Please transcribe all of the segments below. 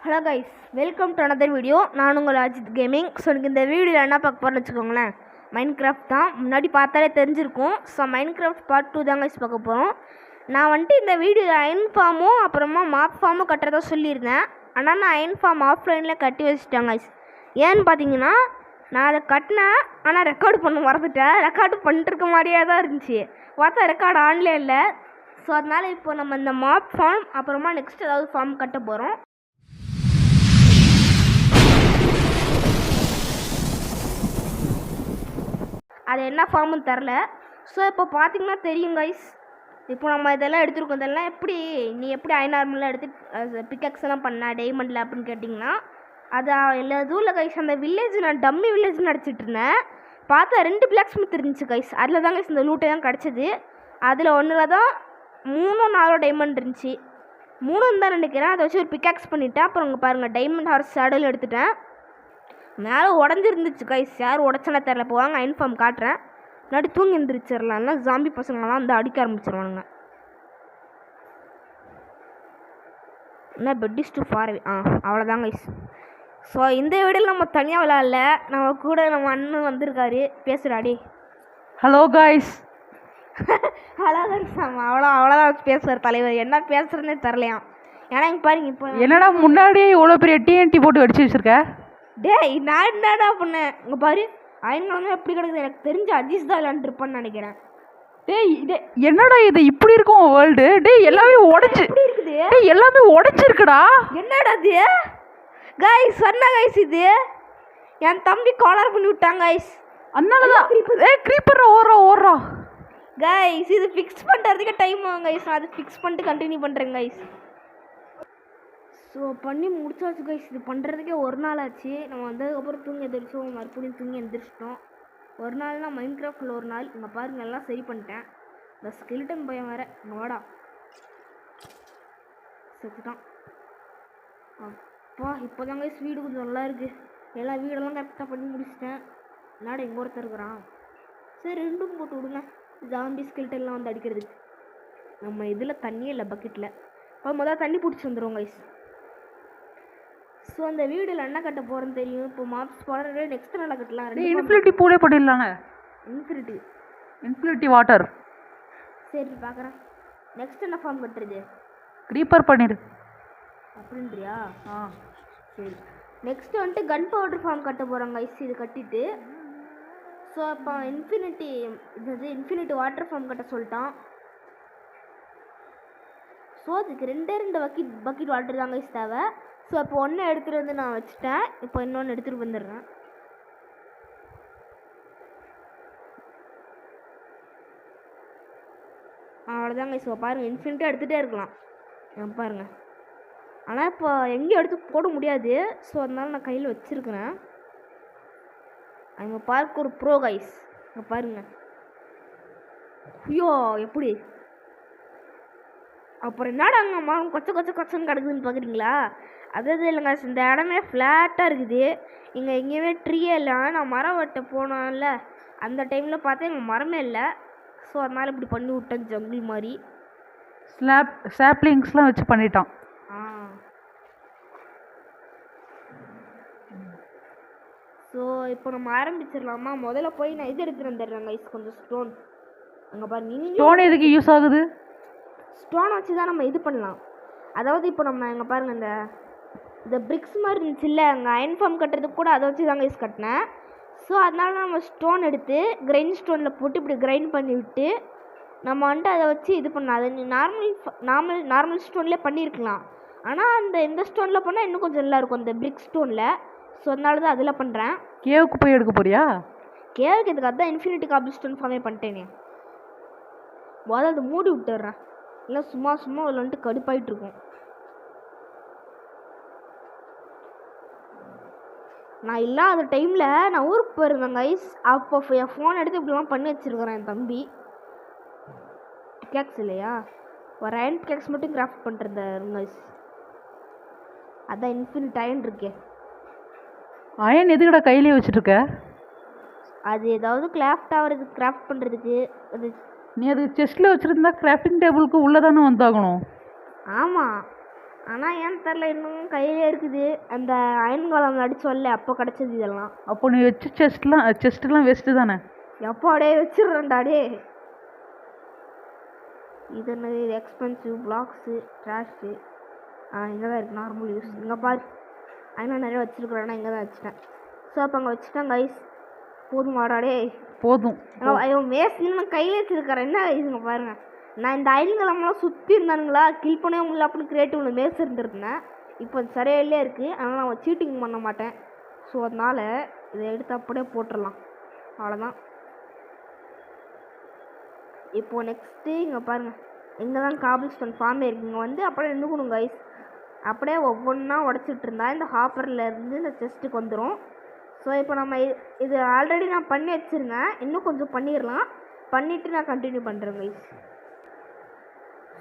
Hello guys, welcome to another video. நான் உங்கள் Ajith gaming. So எனக்கு இந்த வீடியோவில் என்ன பார்க்க போகிறேன்னு வச்சுக்கோங்களேன், மைண்ட் கிராஃப்ட் தான். முன்னாடி பார்த்தாலே தெரிஞ்சிருக்கும். ஸோ மைண்ட் கிராஃப்ட் பார்ட் 2 தான் கைஸ் பார்க்க போகிறோம். நான் வந்துட்டு இந்த வீடியோ அயன் ஃபார்மும் அப்புறமா மாப் ஃபார்மும் கட்டுறதா சொல்லியிருந்தேன். ஆனால் நான் அயன் ஃபார்ம் ஆஃப்லைனில் கட்டி வச்சுட்டேன் கைஸ். ஏன்னு பார்த்தீங்கன்னா, நான் அதை கட்டினேன், ஆனால் ரெக்கார்டு பண்ண மறந்துட்டேன். ரெக்கார்டு பண்ணிட்டு இருக்க மாதிரியே தான் இருந்துச்சு. பார்த்தா ரெக்கார்டு ஆன்லைன் இல்லை. ஸோ அதனால் இப்போ நம்ம இந்த மாப் ஃபார்ம் அப்புறமா நெக்ஸ்ட் ஏதாவது ஃபார்ம் கட்ட போகிறோம். அது என்ன ஃபார்முன்னு தெரில. ஸோ இப்போ பார்த்தீங்கன்னா தெரியும் கைஸ். இப்போ நம்ம இதெல்லாம் எடுத்துருக்கோம். இதெல்லாம் எப்படி நீ எப்படி ஐநார்மலாக எடுத்து பிக்கெக்ஸ் எல்லாம் பண்ண டைமண்டில் அப்படின்னு கேட்டிங்கன்னா, அது எல்லா இதுவும் இல்லை கைஸ். அந்த வில்லேஜ் நான் டம்மி வில்லேஜ் நடிச்சிட்டு இருந்தேன். பார்த்தா 2 பிளாக் ஸ்மித் இருந்துச்சு கைஸ். அதில் தான் கைஸ் இந்த லூட்டை தான் கிடச்சிது. அதில் ஒன்றில் தான் 3-4 டைமண்ட் இருந்துச்சு. 3 தான் நினைக்கிறேன். அதை வச்சு ஒரு பிக்கெக்ஸ் பண்ணிவிட்டேன். அப்புறம் இங்கே பாருங்கள், டைமண்ட் ஹார்ஸ் சேடல் எடுத்துட்டேன். மேலே உடஞ்சிருந்துச்சு கைஸ். யார் உடச்சனா தெரில. இப்போ வாங்க இன்ஃபார்ம் காட்டுறேன். முன்னாடி தூங்கி எழுந்திரிச்சிடலாம்னா ஜாம்பி பசங்களாம் வந்து அடிக்க ஆரம்பிச்சிருவானுங்க. என்ன பெட்டிஸ் டு ஃபார் அவ்வளோதான் கைஸ். ஸோ இந்த வீடியோவில் நம்ம தனியாக விளையாடல, நம்ம கூட நம்ம அண்ணன் வந்திருக்காரு. பேசுகிறாடி. Hello guys. Hello guys. ஆமாம், அவ்வளோதான் பேசுவார் தலைவர். என்ன பேசுகிறேன்னே தெரிலையாம். ஏன்னா இங்கே பாருங்க, இப்போ என்னடா முன்னாடியே இவ்வளோ பெரிய டிஎன்டி போட்டு அடிச்சு வச்சிருக்க? டேய், நான் என்னடா பண்ணேன்? இங்கே பாரு, அயன்காலம் எப்படி கிடக்குது. எனக்கு தெரிஞ்ச அஜீஸ் தான் விளாண்டுருப்பான்னு நினைக்கிறேன். டேய் என்னடா இது இப்படி இருக்கும் வேர்ல்டு? டேய் எல்லாமே உடைச்சு எப்படி இருக்குது? டேய் எல்லாமே உடைச்சிருக்குடா. என்னடா இது கைஸ்? சொன்ன கைஸ், இது என் தம்பி காலர் பண்ணி விட்டாங்க கைஸ். அதனாலதான் க்ரீப்பர் ஓடுறா கைஸ். இது ஃபிக்ஸ் பண்ணுறதுக்கு டைம் ஆகும் கைஸ். நான் அது ஃபிக்ஸ் பண்ணிட்டு கண்டினியூ பண்ணுறேன் கைஸ். ஸோ பண்ணி முடிச்சாச்சு கைஸ். இது பண்ணுறதுக்கே ஒரு நாள் ஆச்சு. நம்ம வந்ததுக்கப்புறம் தூங்கி எந்திரிச்சோம், மறுபடியும் தூங்கி எந்திரிச்சிட்டோம். ஒரு நாள்னா மைண்ட் கிராஃப்டில் ஒரு நாள். இங்கே பாருங்கள், எல்லாம் சரி பண்ணிட்டேன். இந்த ஸ்கெலிட்டன் பையன் வேறு இங்கே வாடா செத்துட்டான். அப்பா இப்போ தான் கைஸ் வீடு கொஞ்சம் நல்லா இருக்குது. எல்லா வீடெல்லாம் கரெக்டாக பண்ணி முடிச்சிட்டேன். என்னடா எங்கே ஒருத்தர் இருக்கிறான்? சரி, 2 போட்டு விடுங்க. ஜாம்பி ஸ்கெலிட்டன்லாம் வந்து அடிக்கிறதுக்கு. நம்ம இதில் தண்ணியே இல்லை பக்கெட்டில். இப்போ முதல்ல தண்ணி பிடிச்சி வந்துடுவோம் கைஸ். ஸோ அந்த வீடியோவில் என்ன கட்ட போகிறேன்னு தெரியும். இப்போ மாப்ஸ் போடுற நெக்ஸ்ட் நல்லா கட்டலாம். இன்ஃபினிட்டி பூலே பண்ணிடலாங்க. Infinity water. சரி பார்க்குறேன். நெக்ஸ்ட் என்ன ஃபார்ம் கட்டுறது? க்ரீப்பர் பண்ணிடு அப்படின்றியா? சரி, நெக்ஸ்ட் வந்துட்டு கன் பவுடர் ஃபார்ம் கட்ட போகிறாங்க கைஸ். இது கட்டிட்டு ஸோ இப்போ இன்ஃபினிட்டி வாட்டர் ஃபார்ம் கட்ட சொல்லிட்டான். ஸோ அதுக்கு 2 பக்கெட் வாட்டர் தான் கைஸ் தேவை. ஸோ இப்போ ஒன்று எடுத்துகிட்டு வந்து நான் வச்சுட்டேன். இப்போ இன்னொன்று எடுத்துகிட்டு வந்துடுறேன். அவ்வளோதாங்க. ஸோ பாருங்கள், இன்ஃபினிட்டாக எடுத்துகிட்டே இருக்கலாம் பாருங்கள். ஆனால் இப்போ எங்கேயும் எடுத்து போட முடியாது. ஸோ அதனால நான் கையில் வச்சுருக்கிறேன். அங்கே பார்க்க ஒரு ப்ரோ கைஸ். இங்கே பாருங்கள். ஐயோ எப்படி அப்புறம் என்னடா அங்கே மரம் கொச்சன்னு கிடக்குதுன்னு பார்க்குறீங்களா? அதாவது இல்லைங்க, இந்த இடமே ஃப்ளாட்டாக இருக்குது. இங்கே எங்கேயுமே ட்ரீயே இல்லை. நான் மரம் வெட்ட போனோம்ல, அந்த டைமில் பார்த்தா எங்கள் மரமே இல்லை. ஸோ அதனால் இப்படி பண்ணி விட்டேன் ஜங்கிள் மாதிரி. சாப்லிங்ஸ்லாம் வச்சு பண்ணிட்டான். ஸோ இப்போ நம்ம ஆரம்பிச்சிடலாமா? முதல்ல போய் நான் இது எடுத்துகிட்டு வந்துடுறேன் கைஸ், கொஞ்சம் ஸ்டோன். அங்கே பாருங்க, ஸ்டோன் எதுக்கு யூஸ் ஆகுது? ஸ்டோன் வச்சு தான் நம்ம இது பண்ணலாம். அதாவது இப்போ நம்ம இங்கே பாருங்கள், இந்த பிரிக்ஸ் மாதிரி இருந்துச்சு இல்லை, அங்கே அயன் ஃபார்ம் கட்டுறதுக்கு கூட அதை வச்சு தாங்க யூஸ் கட்டினேன். ஸோ அதனால நம்ம ஸ்டோன் எடுத்து கிரைண்ட் ஸ்டோனில் போட்டு இப்படி கிரைண்ட் பண்ணி விட்டு நம்ம வந்துட்டு அதை வச்சு இது பண்ணலாம். அதை நார்மல் ஸ்டோன்லேயே பண்ணியிருக்கலாம். ஆனால் இந்த ஸ்டோனில் பண்ணால் இன்னும் கொஞ்சம் நல்லா இருக்கும், இந்த பிரிக் ஸ்டோனில். ஸோ அதனால தான் அதில் பண்ணுறேன். கேவுக்கு போய் எடுக்க போறியா? கேவுக்கு இதுக்கு அதுதான் இன்ஃபினிட்டி காபிள் ஸ்டோன் ஃபார்மே பண்ணிட்டேனே. முதல்ல அதை மூடி விட்டுடுறேன், இல்லை சும்மா அதில் வந்துட்டு கடுப்பாயிட்ருக்கும். நான் இல்லாத டைமில் நான் ஊருக்கு போயிருந்தேன் கைஸ். அப்போ என் ஃபோன் எடுத்து இப்படிலாம் பண்ணி வச்சுருக்கிறேன் என் தம்பி. பிக்காக்ஸ் இல்லையா, ஒரு அயன் பிக்காக்ஸ் மட்டும் கிராஃப்ட் பண்ணுறது கைஸ். அதான் இன்ஃபினிட் அயன் இருக்கே. அயன் எதுக்கடா கையிலே வச்சுட்ருக்க? அது ஏதாவது கிராஃப்ட் பண்ணுறதுக்கு. அது நீ அது செஸ்ட்டில் வச்சுருந்தா கிராஃப்டிங் டேபிளுக்கு உள்ளே தானே வந்தாகணும். ஆமாம், ஆனால் ஏன் தெரில இன்னும் கையிலே இருக்குது. அந்த அயன்காலம் அடிச்சோல்ல அப்போ கிடச்சது இதெல்லாம். அப்போ நீ வச்சு செஸ்ட்லாம் வேஸ்ட்டு தானே. எப்போ அப்படியே வச்சிடுறேன்டாடே. இது என்னது? இது எக்ஸ்பென்சிவ் பிளாக்ஸு ட்ராஷு. இங்கே தான் இருக்குது நார்மல் யூஸ். இங்கே பாரு அதனால் நிறைய வச்சுருக்குறேன்னா இங்கே தான் வச்சுட்டேன். ஸோ அப்போ அங்கே வச்சுட்டேன் கைஸ். போதும் வாடாடே. போதும். ஐயோ மேஸ்ன்னு நான் கையில் வச்சுருக்கிறேன். என்ன இதுங்க பாருங்கள். நான் இந்த அயன்கிழமெல்லாம் சுற்றி இருந்தானுங்களா கில் பண்ணவே முடியல அப்படின்னு கிரியேட்டிவ்ல மேஸ் இருந்துருந்தேன். இப்போ அது சரியில்லே இருக்குது. அதனால் நான் சீட்டிங் பண்ண மாட்டேன். ஸோ அதனால் இதை எடுத்து அப்படியே போட்டுடலாம். அவ்வளோதான். இப்போது நெக்ஸ்ட்டு இங்கே பாருங்கள். இங்கே தான் காபிள் ஸ்டோன் ஃபார்மே இருக்குது. இங்கே வந்து அப்படியே நின்றுக்கணும் கைஸ். அப்படியே ஒவ்வொன்றா உடச்சிட்டு இருந்தா இந்த ஹாப்பர்லேருந்து இந்த செஸ்ட்டுக்கு வந்துடும். ஸோ இப்போ நம்ம இது ஆல்ரெடி நான் பண்ணி வச்சுருந்தேன். இன்னும் கொஞ்சம் பண்ணிடலாம். பண்ணிவிட்டு நான் கண்டினியூ பண்ணுறேன் கைஸ்.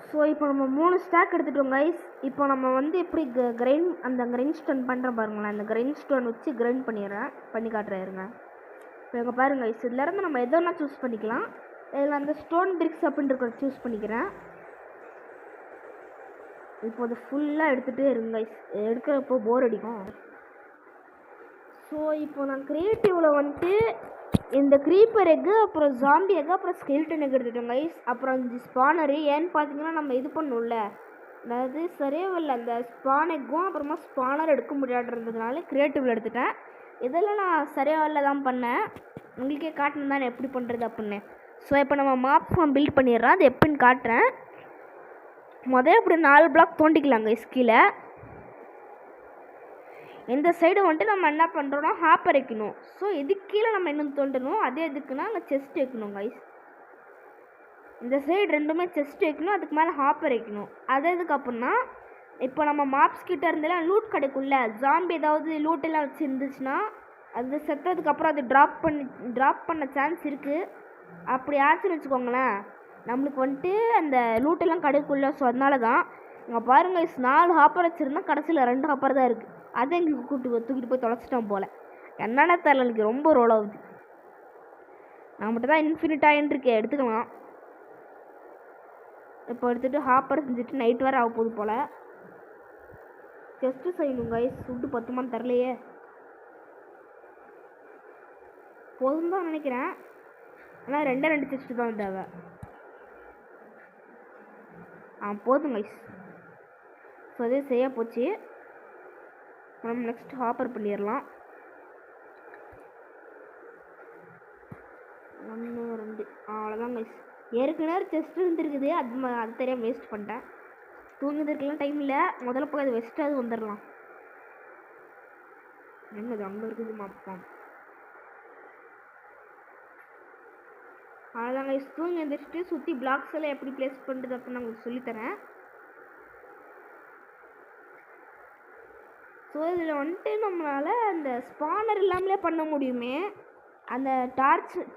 ஸோ இப்போ நம்ம 3 ஸ்டாக் எடுத்துட்டோம் கைஸ். இப்போ நம்ம வந்து எப்படி கிரைண்ட் ஸ்டோன் பண்ணுறேன் பாருங்களேன். அந்த கிரைண்ட் ஸ்டோன் வச்சு கிரைண்ட் பண்ணி காட்டுறேன் இருங்க. இப்போ இங்கே பாருங்கள் கைஸ். இதுலேருந்து நம்ம எதோனா சூஸ் பண்ணிக்கலாம். இதில் அந்த ஸ்டோன் பிரிக்ஸ் அப்படின்ற சூஸ் பண்ணிக்கிறேன். இப்போ அது ஃபுல்லாக எடுத்துகிட்டே இருங்க கைஸ். எடுக்கிறப்போ போர் அடிக்கும். ஸோ இப்போ நான் க்ரியேட்டிவில் வந்துட்டு இந்த க்ரீப்பர் எக்கு, அப்புறம் ஜாம்பி எக்கு, அப்புறம் ஸ்கெல்டன் எக் எடுத்துட்டோம் கைஸ். அப்புறம் இந்த ஸ்பானரு ஏன்னு பார்த்தீங்கன்னா நம்ம இது பண்ணணும்ல, அதாவது சரியே இல்லை அந்த ஸ்பான் எக்கும் அப்புறமா ஸ்பானர் எடுக்க முடியாதுன்றதுனால க்ரியேட்டிவில் எடுத்துட்டேன். இதெல்லாம் நான் சரியாக இல்லை தான் பண்ணேன். உங்களுக்கே காட்டணும் தான் எப்படி பண்ணுறது அப்படின்னு. ஸோ இப்போ நம்ம மாப் ஃபார்ம் பில்ட் பண்ணிடுறோம். அது எப்படின்னு காட்டுறேன். இப்படி 4 பிளாக் தோண்டிக்கலாம் கைஸ் கீழே. இந்த சைடு வந்துட்டு நம்ம என்ன பண்ணுறோன்னா ஹாப்பர் வைக்கணும். ஸோ இதுக்கு கீழே நம்ம இன்னும் தோண்டணும். அதே எதுக்குன்னா அங்கே செஸ்ட் வைக்கணும் கைஸ். இந்த சைடு ரெண்டுமே செஸ்ட் வைக்கணும். அதுக்கு மேலே ஹாப்பர் வைக்கணும். அது எதுக்கு அப்படின்னா இப்போ நம்ம மாப்ஸ் கிட்ட இருந்தெல்லாம் லூட் கிடைக்கும்ல. ஜாம்பி ஏதாவது லூட்டெல்லாம் வச்சு இருந்துச்சுன்னா அது செத்ததுக்கப்புறம் அது ட்ராப் பண்ண சான்ஸ் இருக்குது. அப்படி ஆச்சுன்னு வச்சுக்கோங்களேன் நம்மளுக்கு வந்துட்டு அந்த லூட்டெல்லாம் கிடைக்கும்ல. ஸோ அதனால தான் இங்கே பாருங்கள் 4 ஹாப்பர் வச்சுருந்தா கடைசியில் 2 ஹாப்பர் தான் இருக்குது. அதை எங்களுக்கு தூக்கிட்டு போய் தொலைச்சிட்டோம் போல். என்னென்ன தெரியல, எனக்கு ரொம்ப ரோல் ஆகுது. நான் மட்டும் தான் இன்ஃபினிட் ஆகின்னு இருக்கேன். எடுத்துக்கலாம். இப்போ எடுத்துகிட்டு ஹாப்பர் செஞ்சுட்டு நைட் வேறு ஆக போகுது போல். செஸ்ட்டு செய்யணும் கைஸ். ஃபுட்டு 10 மணி தரலையே. போதும் தான் நினைக்கிறேன். ஆனால் 2 செஸ்ட்டு தான் தேவை. போதும் கைஸ். ஸோ அதே செய்ய போச்சு. நம்ம நெக்ஸ்ட் ஹாப்பர் பண்ணிடலாம். 1 2 அவ்வளோதான் கைஸ். ஏற்கனவே செஸ்ட் இருந்துருக்குது. அது தெரியாமல் வேஸ்ட் பண்ணிட்டேன். தூங்குறதுக்கெல்லாம் டைம் இல்லை. முதல்ல போய் அது வெஸ்ட்டாவது வந்துடலாம். என்னது அங்கே இருக்குது மாப்பான். அவ்வளோதான் கைஸ். தூங்கி எழுந்திரிச்சிட்டு சுற்றி பிளாக்ஸ் எல்லாம் எப்படி ப்ளேஸ் பண்ணுறது அப்படின்னு நான் உங்களுக்கு சொல்லித்தரேன். ஸோ இதில் வந்துட்டு நம்மளால் அந்த ஸ்பானர் இல்லாமலே பண்ண முடியுமே. அந்த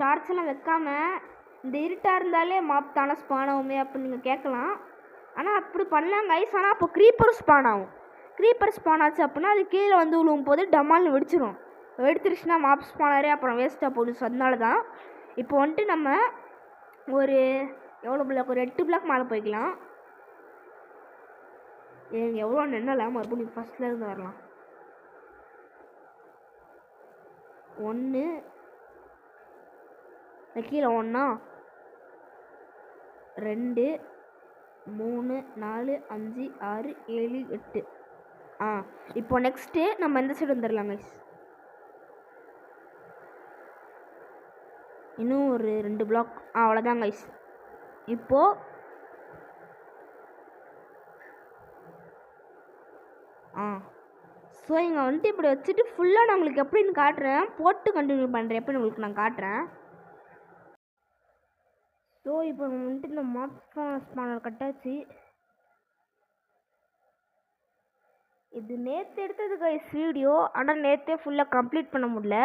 டார்ச்செல்லாம் வைக்காமல் இந்த இருட்டாக இருந்தாலே மாப் தானே ஸ்பான் ஆகுமே அப்படின்னு நீங்கள் கேட்கலாம். ஆனால் அப்படி பண்ணலாம் கைஸ். ஆனால் அப்போ க்ரீப்பர் ஸ்பான் ஆகும். க்ரீப்பர் ஸ்பான் ஆச்சு அப்படின்னா அது கீழே வந்து விழுவும் போது டமால்னு வெடிச்சிடும். வெடிச்சிருச்சுன்னா மாப் ஸ்பானரே அப்புறம் வேஸ்ட்டாக போடும். ஸோ அதனால தான் இப்போ வந்துட்டு நம்ம ஒரு எவ்வளோ பிளாக், ஒரு 8 பிளாக் மேலே போய்க்கலாம். எனக்கு எவ்வளோ நின்னல மறுபடியும் ஃபஸ்ட்லேருந்து வரலாம். 1 கீழே 1 2 3 4 5 6 7 8. இப்போ நெக்ஸ்ட்டு நம்ம இந்த சைடு வந்துடலாம் கைஸ். இன்னும் ஒரு 2 பிளாக். அவ்வளோதான் கைஸ். இப்போது ஸோ இங்கே வந்துட்டு இப்படி வச்சுட்டு ஃபுல்லாக நான் உங்களுக்கு எப்படின்னு காட்டுறேன். போட்டு கண்டினியூ பண்ணுறேன் எப்படின்னு உங்களுக்கு நான் காட்டுறேன். ஸோ இப்போ வந்துட்டு இந்த மாப் ஸ்பானர் கட்டாச்சு. இது நேற்று எடுத்தது கைஸ் வீடியோ. ஆனால் நேற்றே ஃபுல்லாக கம்ப்ளீட் பண்ண முடியல.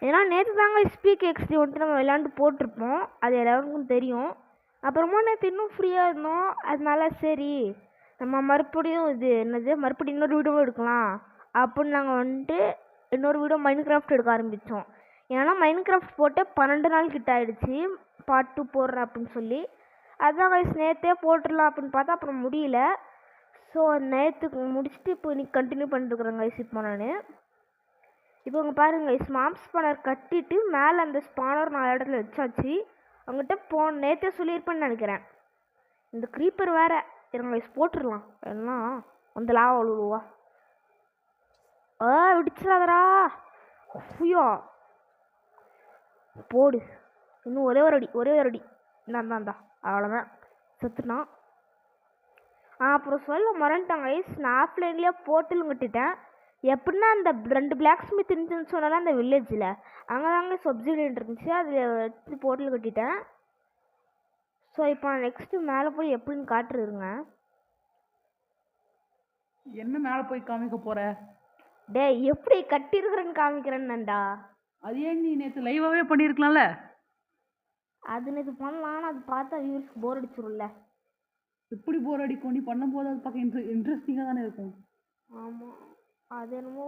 ஏன்னா நேற்று தாங்க ஸ்பீக் எக்ஸ்டி வந்துட்டு நம்ம விளாண்டு போட்டிருப்போம். அது எல்லாருக்கும் தெரியும். அப்புறமா நேற்று இன்னும் ஃப்ரீயாக இருந்தோம். அதனால சரி நம்ம மறுபடியும் மறுபடியும் இன்னொரு வீடியோவும் எடுக்கலாம் அப்படின்னு நாங்கள் வந்துட்டு இன்னொரு வீடியோ மைன்கிராஃப்ட் எடுக்க ஆரம்பித்தோம். ஏன்னா மைன்கிராஃப்ட் போட்டு 12 நாள் கிட்ட ஆகிடுச்சு. பார்ட் 2 போடுறேன் அப்படின்னு சொல்லி. அதுதான் கைஸ் நேற்றே போட்டுடலாம் அப்படின்னு பார்த்தா அப்புறம் முடியல. ஸோ நேற்றுக்கு முடிச்சுட்டு இப்போ இன்னைக்கு கண்டினியூ பண்ணிட்டுருக்குறேன் கைஸ். இப்போ நான் இப்போ இங்கே பாருங்க கைஸ், மாம் ஸ்பானர் கட்டிட்டு மேலே அந்த ஸ்பானர் 4 இடத்துல வச்சாச்சு. அவங்ககிட்ட நேற்றே சொல்லியிருப்பேன்னு நினைக்கிறேன். இந்த க்ரீப்பர் வேறு இருங்க கைஸ், போட்டுடலாம் எல்லாம் அந்த லாவா விழுவா. விடிச்சிடாதரா. ஐயோ போடு, இன்னும் ஒரே ஒரு அடி இந்தாந்தா அவ்வளோதான், செத்துட்டான். அப்புறம் சொல்ல மறந்துட்டாங்க கைஸ், நான் ஆஃப்லைன்லேயே போர்ட்டலும் கட்டிட்டேன். எப்படின்னா அந்த 2 பிளாக் ஸ்மித் இருந்துச்சுன்னு சொன்னாலும் அந்த வில்லேஜில் அங்கே தாங்க சப்சிடியன் இருந்துச்சு, அதில் எடுத்து போர்ட்டல் கட்டிட்டேன். ஸோ இப்போ நான் நெக்ஸ்ட்டு மேலே போய் எப்படின்னு காட்டுறதுங்க. என்ன மேலே போய் காமிக்க போற? டே எப்படி கட்டியிருக்கிறேன்னு காமிக்கிறேன்னுடா. அது ஏன் நீ நேற்று லைவாகவே பண்ணியிருக்கலாம்ல? அது நேற்று பண்ணலாம், அது பார்த்தா வியூவர்ஸ்க்கு போர் அடிச்சிடும்ல. எப்படி போர் அடிக்கும்? நீ பண்ணும்போது அது பார்க்க இன்ட்ரெஸ்டிங்காக தானே இருக்கும். ஆமாம், அது என்னமோ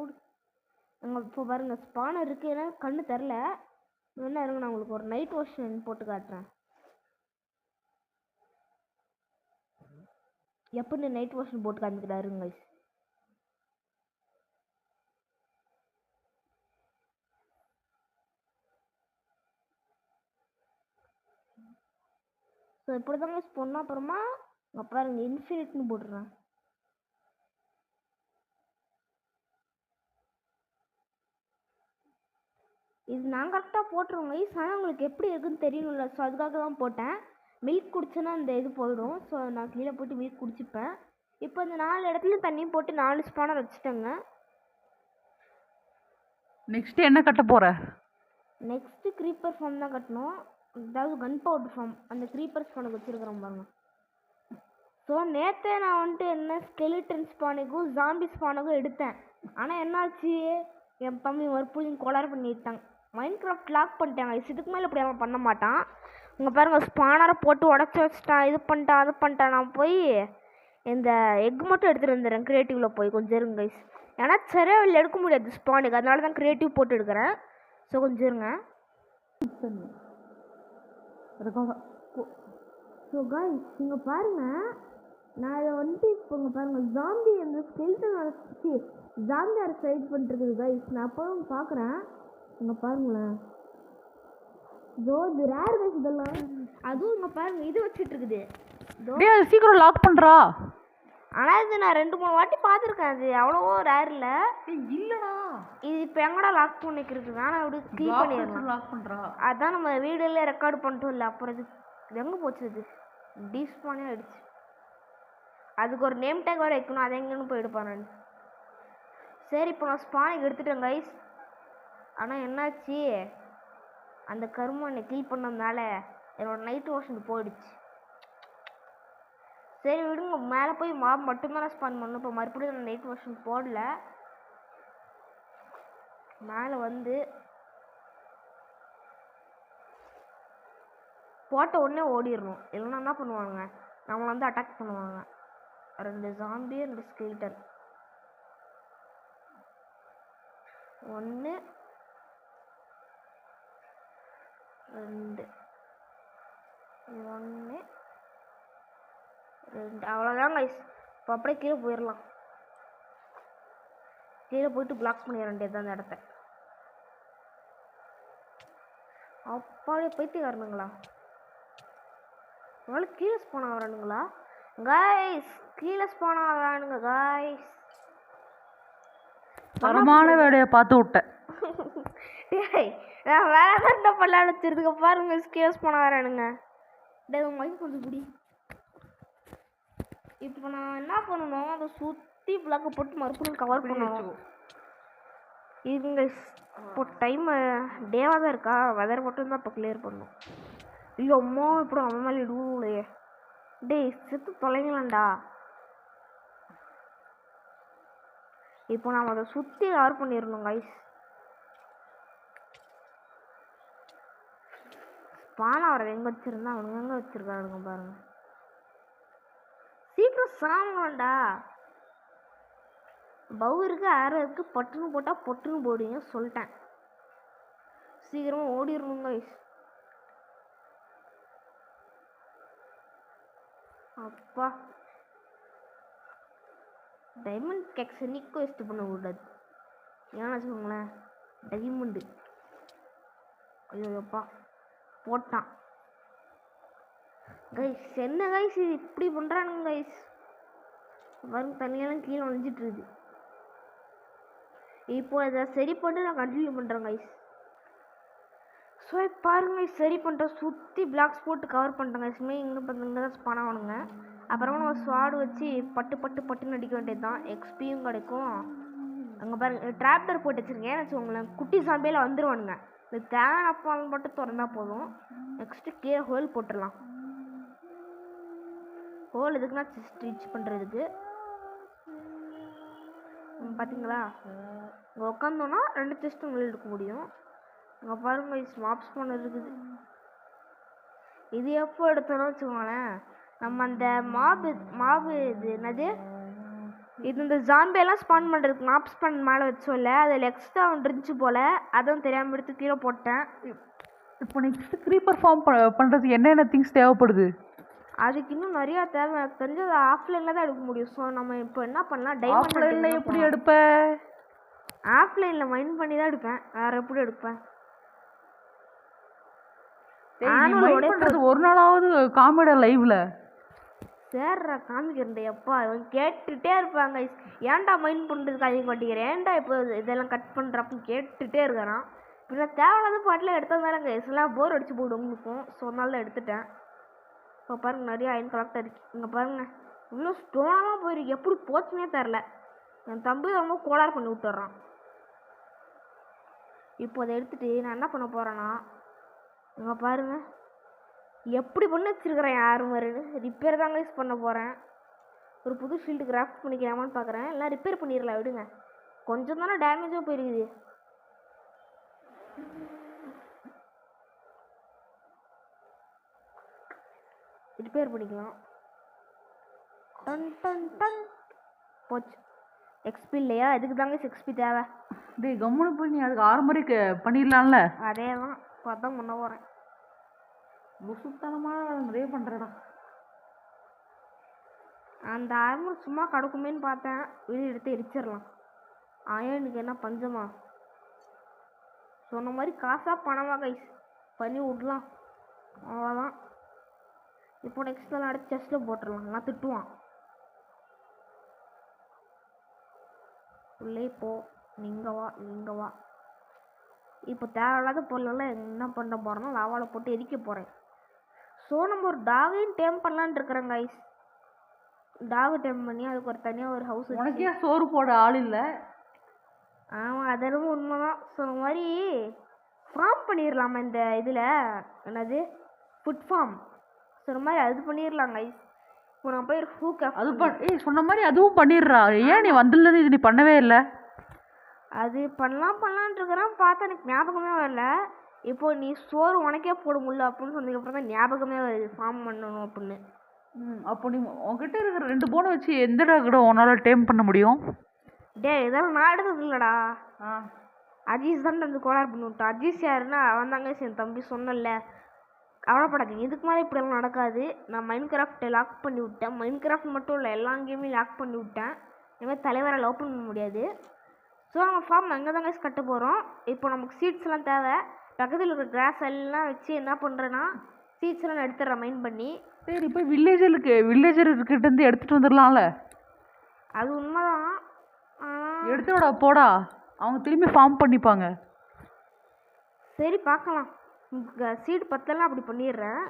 இப்போ பாருங்கள் ஸ்பானர் இருக்குது, ஏன்னா கண்ணு தெரில. என்ன இருங்க, நான் உங்களுக்கு ஒரு நைட் வாஷன் போட்டு காட்டுறேன். எப்படி நைட் வாஷன் போட்டு காமிக்கிறாருங்க. ஸோ இப்படி தாங்க பொண்ணு. அப்புறமா பாருங்க இன்ஃபினிட்னு போட்டுறேன். இது நான் கரெக்டாக போட்டுருவோம் கைஸ், ஆனால் உங்களுக்கு எப்படி இருக்குன்னு தெரியணும்ல, ஸோ அதுக்காக தான் போட்டேன். மில்க் குடிச்சேன்னா அந்த இது போயிடும், ஸோ நான் கீழே போட்டு மில்க் குடிச்சிப்பேன். இப்போ இந்த 4 இடத்துல தண்ணி போட்டு 4 ஸ்பானர் வச்சுட்டேங்க. நெக்ஸ்ட்டு என்ன கட்ட போகிற? நெக்ஸ்ட்டு க்ரீப்பர் ஃபார்ம் தான் கட்டணும், அதாவது கன் பவுடர் ஃபார்ம். அந்த க்ரீப்பர் ஸ்பானுக்கு வச்சுருக்கிறேன் பாருங்க. ஸோ நேற்றே நான் வந்துட்டு என்ன ஸ்கெலிட்டன் ஸ்பானுக்கும் ஜாம்பி ஸ்பானுக்கும் எடுத்தேன். ஆனால் என்னாச்சு, என் தம்பி மறுபடியும் கோளாறு பண்ணிட்டாங்க. மைண்ட் கிராஃப்ட் லாக் பண்ணிட்டாங்க. இதுக்கு மேலே இப்படி அவன் பண்ண மாட்டான். இங்கே பாருங்கள் ஸ்பானரை போட்டு உடச்சி வச்சுட்டான், இது பண்ணிட்டான் அது பண்ணிட்டான். நான் போய் இந்த எக் மட்டும் எடுத்துகிட்டு வந்துடுறேன் க்ரியேட்டிவில் போய். கொஞ்சம் இருங்க கைஸ், ஏன்னா சரியாக எடுக்க முடியாது ஸ்பானுக்கு, அதனால தான் க்ரியேட்டிவ் போட்டு எடுக்கிறேன். ஸோ கொஞ்சம் இருங்க. ஸோ கைஸ் இங்கே பாருங்கள், நான் இதை வந்துட்டு இப்போ இங்கே பாருங்கள் ஜாம்பி அந்த ஸ்கெலிட்டன் அரைச்சி ஜாம்பி அரைச்சி ரைட் பண்ணிட்டுருக்குது கைஸ். நான் அப்போவும் பார்க்குறேன், இங்கே பாருங்களேன். இது ரேர் கைஸ் இதெல்லாம். அதுவும் இங்கே பாருங்கள் இது வச்சுட்டு இருக்குது. சீக்கிரம் லாக் பண்ணுறா. ஆனால் இது நான் 2-3 வாட்டி பார்த்துருக்கேன், அது அவ்வளோவோ ரேர் இல்லை. இல்லைடா இது இப்போ எங்கடா லாக் பண்ணிக்கிறது, வேணா அப்படி கிளீன் பண்ணிடலாம். லாக் பண்ணுறா. அதான் நம்ம வீடியோல ரெக்கார்டு பண்ணிட்டோம் இல்லை, அப்புறம் இது எங்கே போச்சு, இது டீஸ்பானே ஆயிடுச்சு. அதுக்கு ஒரு நேம் டேக் வேறு வைக்கணும், அதை எங்கேன்னு போய் எடுப்பேன் நான். சரி இப்போ நான் ஸ்பானுக்கு எடுத்துட்டேன் கைஸ். ஆனால் என்னாச்சு, அந்த கருமனை கிளீன் பண்ணதுனால என்னோட நைட் வாஷன் போயிடுச்சு. சரி விடுங்க, மேலே போய் மாப் மட்டும்தான் ஸ்பான் பண்ணணும். இப்போ மறுபடியும் நான் நைட் வாஷன் போடல. மேலே வந்து போட்ட உடனே ஓடிடணும், இல்லைன்னா என்ன பண்ணுவாங்க, நம்மளை வந்து அட்டாக் பண்ணுவாங்க. 2 ஜாம்பி 2 ஸ்கெலிட்டன். 1 2 1 2 அவ்வளோதான் கைஸ். இப்போ அப்படியே கீழே போயிடலாம். கீழே போயிட்டு பிளாக் பண்ணிட வேண்டியது அந்த இடத்த. அப்பாவே பைத்தியக்காரனுங்களா, அதனால கீழே ஸ்பான் ஆகிறானுங்களா கைஸ், கீழே ஸ்பான் ஆகிறானுங்க கைஸ். தரமான வேலையை பார்த்து விட்டேன். நான் வேலை தான் பண்ணலான்னு வச்சிருக்க பாருங்க, கீழே ஸ்பான் ஆகிறானுங்க. மைக் கொஞ்சம் பிடி. இப்போ நான் என்ன பண்ணணும், அதை சுற்றி பிளாக்கை போட்டு மறுபடியும் கவர் பண்ணணும். இதுங்க இப்போ டைம் டேவாக தான் இருக்கா, வெதர் மட்டும்தான் இப்போ கிளியர் பண்ணணும். இல்லை அம்மா இப்படி அவன் மேலே இடுவோலையே. டேய் செத்து தொலைங்களாண்டா. இப்போ நாம் அதை சுற்றி கவர் பண்ணிடணும் கைஸ். ஸ்பான் அவரை எங்கே வச்சுருந்தா அவனுங்க எங்கே வச்சுருக்காருங்க பாருங்க. சீக்கிரம் சாமான்டா, பவு இருக்கு ஆரோ இருக்கு, பட்டுன்னு போட்டால் பொட்டுன்னு போடுவீங்க சொல்லிட்டேன். சீக்கிரமாக ஓடிடணும் கைஸ். அப்பா டைமண்ட் கேக்ஸ் என்னைக்கும் வேஸ்ட் பண்ணக்கூடாது. ஏன்னா வச்சுக்கோங்களேன், டைமண்டு ஐயோப்பா போட்டான். கைஸ் என்ன கைஸ் இது இப்படி பண்ணுறானுங்க கைஸ். பாருங்க தண்ணியெல்லாம் கீழே ஒழிஞ்சிட்டு இருக்குது. இப்போ இதை சரி பண்ணிட்டு நான் கண்டினியூ பண்ணுறேன் கைஸ். ஸோ பாருங்க சரி பண்ணிட்டேன், சுற்றி பிளாக்ஸ் போட்டு கவர் பண்ணிட்டேன் கைஸ். இங்கே பார்த்தீங்கன்னா தான் ஸ்பான் ஆகணுங்க. அப்புறமா நம்ம ஸ்வாடு வச்சு பட்டு பட்டு பட்டுன்னு அடிக்க வேண்டியது தான், எக்ஸ்பியும் கிடைக்கும். அங்கே பாருங்க டிராப்டர் போட்டு வச்சுருக்கேன் வச்சுக்கோங்களேன், குட்டி சாம்பியில் வந்துடுவானுங்க. இந்த தேவையான பால் மட்டும் திறந்தா போதும். நெக்ஸ்ட்டு கீழே ஹோல் போட்டுடலாம். ஹோல் எதுக்குன்னா ஸ்டிச் பண்ணுறதுக்கு. பார்த்தீங்களா இங்கே உட்காந்தோன்னா 2 செஸ்ட்டும் வெளியே எடுக்க முடியும். அங்கே பாருங்க ஸ்மாப் ஸ்பான் இருக்குது. இது எப்போ எடுத்தோன்னு வச்சுக்கோங்களேன், நம்ம அந்த மாபு இது என்னது இது இந்த ஜாம்பியெல்லாம் ஸ்பான் பண்ணுறதுக்கு மாப் ஸ்பான் மேலே வச்சோம்ல, அதில் எக்ஸ்ட்ரா ஒன்று இருந்துச்சு போல், அதுவும் தெரியாமல் எடுத்து கீழே போட்டேன். இப்போ நெக்ஸ்ட் க்ரீப்பர் ஃபார்ம் பண்ணுறதுக்கு என்னென்ன திங்ஸ் தேவைப்படுது? அதுக்கு இன்னும் நிறையா தேவை. எனக்கு தெரிஞ்சு அதை ஆஃப்லைனில் தான் எடுக்க முடியும். ஸோ நம்ம இப்போ என்ன பண்ணலாம், ஆஃப்லைனில் எப்படி எடுப்ப? ஆஃப்லைனில் மைண்ட் பண்ணி தான் எடுப்பேன், வேறு எப்படி எடுப்பேன்? ஒரு நாளாவது காமெடி லைவ்ல சேர்ற காமிக்கிறேன் எப்பா. இவன் கேட்டுகிட்டே இருப்பாங்க, ஏன்டா மைண்ட் பண்ணுறதுக்கு அதிக மாட்டேங்கிறேன், ஏன்டா இப்போ இதெல்லாம் கட் பண்ணுறப்பன்னு கேட்டுகிட்டே இருக்கிறான். பின்ன தேவையில்லாத பாட்டில் எடுத்ததாலங்க எல்லாம் போர் அடிச்சு போய்டும் உங்களுக்கும். ஸோ அதனால தான் எடுத்துட்டேன். இப்போ பாருங்கள் நிறைய அயன் கலெக்டர் இருக்குது. இங்கே பாருங்கள் இவ்வளோ ஸ்டோனெல்லாம் போயிருக்கு, எப்படி போச்சுன்னே தெரில. என் தம்பி ரொம்ப கோளாறு பண்ணி விட்டுறான். இப்போ அதை எடுத்துகிட்டு நான் என்ன பண்ண போகிறேன்னா, இங்கே பாருங்கள் எப்படி பண்ணி வச்சுருக்கிறேன் யாரும் வருன்னு. ரிப்பேர் தாங்க யூஸ் பண்ண போகிறேன். ஒரு புது ஷீல்டு கிராஃப்ட் பண்ணிக்கலாமான்னு பார்க்குறேன். எல்லாம் ரிப்பேர் பண்ணிடலாம் விடுங்க, கொஞ்சம் தானே டேமேஜாக போயிருக்குது. ரிப்பேர் பண்ணிக்கலாம். டன் டன் டன் போச்சு. எக்ஸ்பி இல்லையா, இதுக்கு தாங்க எக்ஸ்பி தேவை. டேய் கம்முன்னு போய் நீ அதுக்கு 6 மாதிரி பண்ணிடலாம்ல. அதே தான் இப்போ அதான் பண்ண போகிறேன். சுத்தமாக நிறைய பண்ணுறடா. அந்த ஆர்மர் சும்மா கிடக்குமேன்னு பார்த்தேன், வெளியே எடுத்து எரிச்சிடலாம். அயனுக்கு என்ன பஞ்சமா? சொன்ன மாதிரி காசாக பணமாக கைஸ் பண்ணி விடலாம், அவ்வளோதான். இப்போ நெக்ஸ்ட் அடுத்து செஸ்ட்டில் போட்டுடலாம். நான் திட்டுவான், உள்ளே போ, நீங்கள் வா நீங்கள் வா. இப்போ தேவையில்லாத பொருளெல்லாம் என்ன பண்ண போகிறோன்னா லாவாவில் போட்டு எரிக்க போகிறேன். ஸோ நம்ம ஒரு டாகையும் டேம் பண்ணலான்னு இருக்கிறேன் கைஸ். டாகு டேம் பண்ணி அதுக்கு ஒரு தனியாக ஒரு ஹவுஸ். உனக்கே சோறு போட ஆள் இல்லை. ஆமாம் அதெல்லாம் உண்மை தான். ஸோ இந்த மாதிரி ஃபார்ம் பண்ணிடலாமா இந்த இதில், என்னது ஃபுட் ஃபார்ம். ஸோ இந்த மாதிரி அது பண்ணிடலாம் கைஸ். இப்போ நான் போய் ஹூக் அது சொன்ன மாதிரி அதுவும் பண்ணிடுறா. ஏன் நீ வந்துள்ளது இது நீ பண்ணவே இல்லை? அது பண்ணலான்ட்டு இருக்கிறேன், பார்த்தா எனக்கு ஞாபகமே வரல. இப்போ நீ சோறு உனக்கே போட முடியல அப்படின்னு சொன்னதுக்கப்புறம் தான் ஞாபகமே வருது ஃபார்ம் பண்ணணும் அப்படின்னு. அப்போ நீ உங்ககிட்ட இருக்கிற 2 போனை வச்சு எந்த டாகோட உன்னால் டேம் பண்ண முடியும்? டே இதெல்லாம் நான் எடுத்தது இல்லைடா, அஜீஸ் தான் அந்த கோளாறு பண்ணி விட்டான். அஜீஸ் யாருன்னா அவன் தாங்க என் தம்பி. சொன்னல கவலைப்படாதீங்க, இதுக்கு மேலே இப்படியெல்லாம் நடக்காது. நான் மைண்ட் கிராஃப்டை லாக் பண்ணி விட்டேன். மைண்ட் கிராஃப்ட் மட்டும் இல்லை, எல்லா கேமையும் லாக் பண்ணி விட்டேன். இனிமேல் தலைவரை ஓப்பன் பண்ண முடியாது. ஸோ நம்ம ஃபார்ம் அங்கே தாங்க கட்ட போகிறோம். இப்போ நமக்கு சீட்ஸ்லாம் தேவை. பக்கத்தில் இருக்கிற கிராஸ் எல்லாம் வச்சு என்ன பண்ணுறேன்னா சீட்ஸ்லாம் எடுத்துடுறேன் மைண்ட் பண்ணி. சரி இப்போ வில்லேஜர்கிட்டேருந்து எடுத்துகிட்டு வந்துடலாம்ல. அது உண்மைதான், எடுத்துடா போடா, அவங்க திரும்பி ஃபார்ம் பண்ணிப்பாங்க. சரி பார்க்கலாம். சீடு பத்தெல்லாம் அப்படி பண்ணிடுறேன்.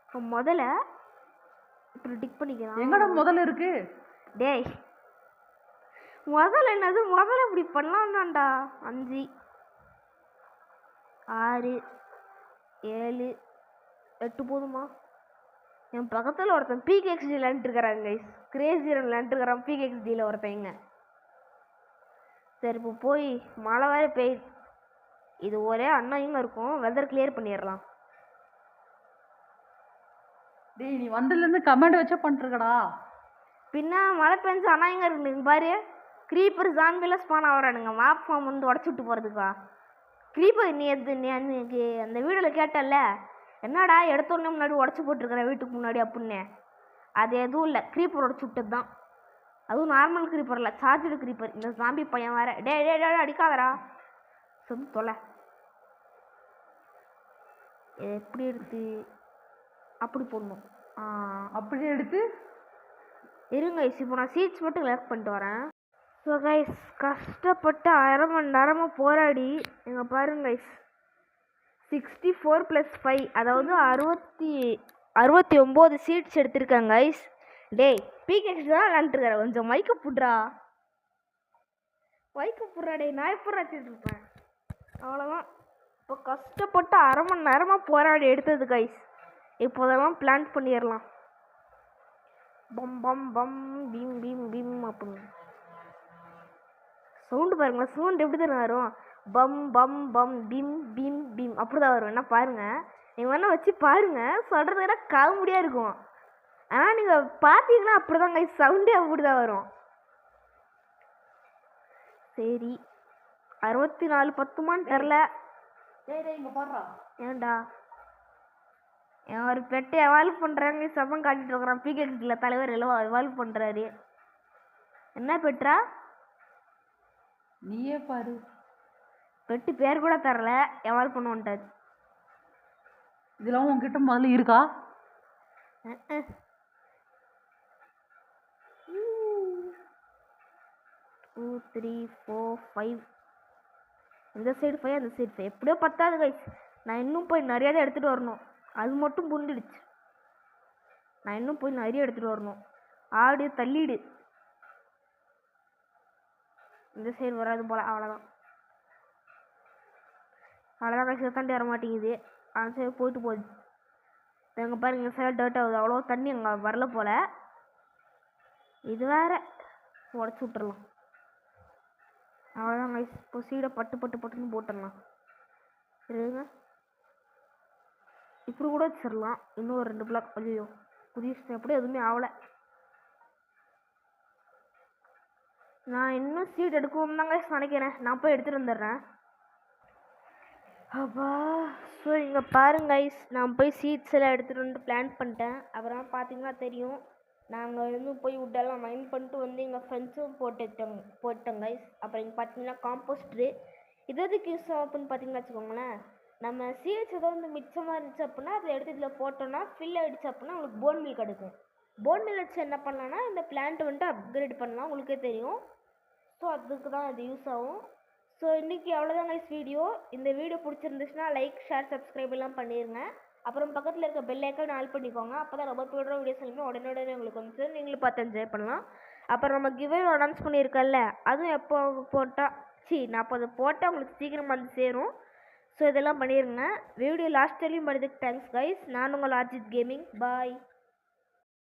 இப்போ முதல்ல இப்படி டிக் பண்ணிக்கலாம். எங்கடா முதல்ல இருக்கு? டேய் முதல்ல என்னது, முதல்ல இப்படி பண்ணலாம் தான்டா. 5 6 7 8 போதுமா? என் பக்கத்தில் ஒருத்தன் பிகேஎக்ஸ்டி விளையாண்டுருக்கிறாங்க கைஸ். கிரேசி விளையாண்டுருக்கிறான் பிகேஎக்ஸ்டியில் ஒருத்தங்க. சரி இப்போ போய் மழை வேறு பெய்யுது, இது ஒரே அண்ணாயும் இருக்கும். வெதர் கிளியர் பண்ணிடலாம். டேய் நீ வந்ததுலேருந்து கமெண்ட் வச்சா பண்ணிருக்கடா. பின்ன மழை பெஞ்சு அண்ணாங்க இருக்குங்க பாரு. க்ரீப்பர் ஜாம்பியில் ஸ்பான் ஆகிறானுங்க. மாப் ஃபார்ம் வந்து உடச்சி விட்டு போகிறதுக்கா. க்ரீப்பர் நீ அன்னைக்கு அந்த வீடியோவில் கேட்டல, என்னடா எடுத்தோடனே முன்னாடி உடச்சி போட்டுருக்குற வீட்டுக்கு முன்னாடி அப்படின்னு. அது எதுவும் இல்லை, க்ரீப்பர் உடச்சி விட்டது தான். அதுவும் நார்மல் க்ரீப்பர் இல்லை, சார்ஜடு க்ரீப்பர். இந்த ஜாம்பி பையன் வேற. டே டே டே அடிக்காதடா, சொல்லு தொலை. எப்படி எடுத்து அப்படி போடணும். அப்படி எடுத்து இருங்க கைஸ், இப்போ நான் சீட்ஸ் மட்டும் கலெக்ட் பண்ணிட்டு வரேன். ஸோ கைஸ், கஷ்டப்பட்டு 1/2 மணி நேரமாக போராடி எங்கள் பாருங்க கைஸ், 64 + 5 அதாவது 69 சீட்ஸ் எடுத்திருக்கேன் கைஸ். டேய் பிகேஎக்ஸ் தான் விளாண்டுருக்காரு, கொஞ்சம் மைக்க புட்றா, மைக்க புட்றா. டே நான் எப்படி வச்சுட்டு இருப்பேன். அவ்வளோதான். இப்போ கஷ்டப்பட்டு 1/2 மணி நேரமாக போராடி எடுத்தது கைஸ். இப்போதெல்லாம் பிளான் பண்ணிடலாம். பம் பம் பம் பீம் பீம் பீம் அப்படின்னு சவுண்டு பாருங்களேன். சவுண்ட் எப்படி தான் வரும், பம் பம் பம் பீம் பீம் பீம் அப்படி தான் வரும். என்ன பாருங்கள், நீங்கள் வேணா வச்சு பாருங்கள், சொல்கிறதுனா காமெடியாக இருக்கும். ஆனால் நீங்கள் பார்த்தீங்கன்னா அப்படி தான் கைஸ், சவுண்டே அப்படி தான் வரும். சரி 64 பத்துமான்னு தெரில. இங்கே பாடுறா. ஏன்டா என் ஒரு பெட்டை எவால்வ் பண்ணுறாங்க, சப்பம் காட்டிட்டு இருக்கிறான். பிகேஎக்ஸில் தலைவர் எல்லாம் எவால்வ் பண்ணுறாரு. என்ன பெட்ரா, நீயே பாரு. பெட்டு பேர் கூட தரல, எவால்வ் பண்ண வந்துட்டாரு. இதெல்லாம் உங்ககிட்ட முதல்ல இருக்கா? 2 3 4 5 இந்த சைடு 5 அந்த சைடு 5 எப்படியோ பத்தாது கைஸ். நான் இன்னும் போய் நிறையா தான் எடுத்துகிட்டு வரணும். அது மட்டும் புரிஞ்சிடுச்சு. நான் இன்னும் போய் நிறைய எடுத்துகிட்டு வரணும். ஆடு தள்ளிடு, இந்த சைடு வராது போல். அவ்வளோதான் கைஸ், தாண்டி வர மாட்டேங்குது. அந்த சைடு போயிட்டு போகுது. எங்கள் பாருங்க, இந்த சைடு டர்ட் ஆகுது. அவ்வளோ தண்ணி அங்கே வரல போல். இது வேற உடச்சி விட்டுறலாம். அவ்வளோதான் கைஸ். இப்போ சீடை பட்டு பட்டு பட்டுன்னு போட்டுடலாம். இருங்க, இப்படி கூட வச்சிடலாம். இன்னும் ஒரு 2 பிளாக். ஐயோ குதிச்சு எப்படி எதுவுமே ஆகலை. நான் இன்னும் சீட் எடுக்கவும் தான் கைஸ் நினைக்கிறேன். நான் போய் எடுத்துகிட்டு வந்துடுறேன். அப்பா. ஸோ இங்கே பாருங்க கைஸ், நான் போய் சீட்ஸ் எல்லாம் எடுத்துகிட்டு வந்து பிளான் பண்ணிட்டேன். அப்புறம் பார்த்தீங்கன்னா தெரியும், நாங்கள் வந்து போய் உட்டெல்லாம் மைண்ட் பண்ணிட்டு வந்து எங்கள் ஃப்ரெண்ட்ஸும் போட்டோம் கைஸ். அப்புறம் இங்கே பார்த்தீங்கன்னா காம்போஸ்ட்ரு எதுக்கு யூஸ் ஆகும் அப்படின்னு பார்த்தீங்கன்னா வச்சுக்கோங்களேன், நம்ம சீட்ஸ் ஏதோ வந்து மிச்சமாக இருந்துச்சு அப்படின்னா அதை எடுத்து இதில் போட்டோன்னா ஃபில் ஆகிடுச்சு அப்படின்னா உங்களுக்கு போன் மில் கிடைக்கும். போன் மில் வச்சு என்ன பண்ணலான்னா இந்த பிளான்ட் வந்துட்டு அப்கிரேட் பண்ணலாம், உங்களுக்கே தெரியும். ஸோ அதுக்கு தான் இது யூஸ் ஆகும். ஸோ இன்றைக்கி அவ்வளோதான் கைஸ் வீடியோ. இந்த வீடியோ பிடிச்சிருந்துச்சுன்னா லைக் ஷேர் சப்ஸ்கிரைப் எல்லாம் பண்ணிடுங்க. அப்புறம் பக்கத்தில் இருக்க பெல் ஐக்கான் ஆல் பண்ணிக்கோங்க. அப்போ தான் ரொம்ப போடுற வீடியோஸ் எல்லாமே உடனே உங்களுக்கு வந்து நீங்களும் பார்த்து என்ஜாய் பண்ணலாம். அப்புறம் நம்ம கிவ்வே அனௌன்ஸ் பண்ணியிருக்கல, அதுவும் எப்போ போட்டால் நான் அப்போ அதை போட்டால் உங்களுக்கு சீக்கிரமாக வந்து சேரும். ஸோ இதெல்லாம் பண்ணிடுங்க. வீடியோ லாஸ்ட் வரையும் பண்ணதுக்கு தேங்க்ஸ் கைஸ். நான் உங்கள் ஆர்ஜித் கேமிங். பாய்.